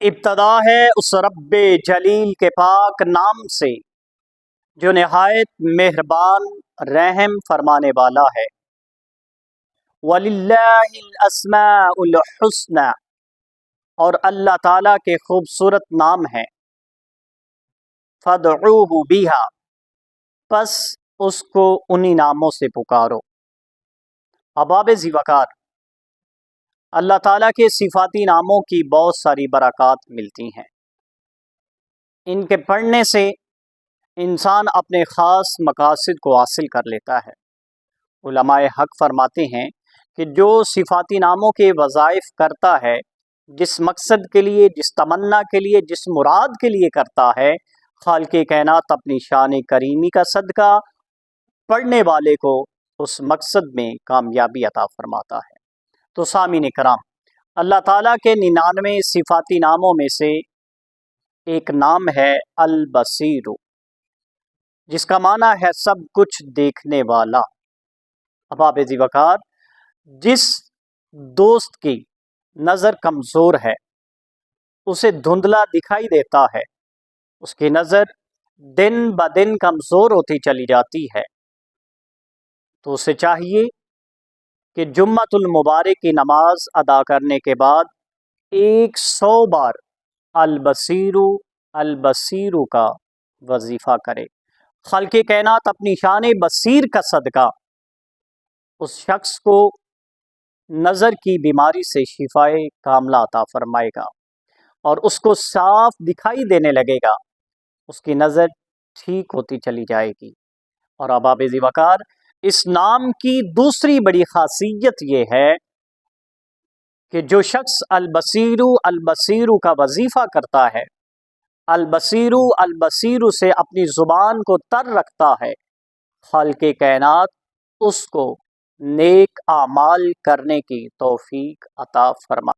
ابتدا ہے اس رب جلیل کے پاک نام سے جو نہایت مہربان رحم فرمانے والا ہے۔ وَلِلَّهِ الْأَسْمَاءُ الْحُسْنَى، اور اللہ تعالیٰ کے خوبصورت نام ہیں۔ فَادْعُوهُ بِهَا، پس اس کو انہی ناموں سے پکارو۔ احباب ذی وقار، اللہ تعالیٰ کے صفاتی ناموں کی بہت ساری برکات ملتی ہیں۔ ان کے پڑھنے سے انسان اپنے خاص مقاصد کو حاصل کر لیتا ہے۔ علماء حق فرماتے ہیں کہ جو صفاتی ناموں کے وظائف کرتا ہے، جس مقصد کے لیے، جس تمنا کے لیے، جس مراد کے لیے کرتا ہے، خالق کائنات اپنی شان کریمی کا صدقہ پڑھنے والے کو اس مقصد میں کامیابی عطا فرماتا ہے۔ تو سامعین کرام، اللہ تعالیٰ کے 99 صفاتی ناموں میں سے ایک نام ہے البصیر، جس کا معنی ہے سب کچھ دیکھنے والا۔ احباب ذی وقار، جس دوست کی نظر کمزور ہے، اسے دھندلا دکھائی دیتا ہے، اس کی نظر دن بدن کمزور ہوتی چلی جاتی ہے، تو اسے چاہیے کہ جمعۃ المبارک کی نماز ادا کرنے کے بعد 100 بار البصیر البصیر کا وظیفہ کرے۔ خالق کائنات اپنی شان بصیر کا صدقہ اس شخص کو نظر کی بیماری سے شفائے کاملہ عطا فرمائے گا اور اس کو صاف دکھائی دینے لگے گا، اس کی نظر ٹھیک ہوتی چلی جائے گی۔ اور احباب ذی وقار، اس نام کی دوسری بڑی خاصیت یہ ہے کہ جو شخص البصیر البصیر کا وظیفہ کرتا ہے، البصیر البصیر سے اپنی زبان کو تر رکھتا ہے، خالق کائنات اس کو نیک اعمال کرنے کی توفیق عطا فرمائے۔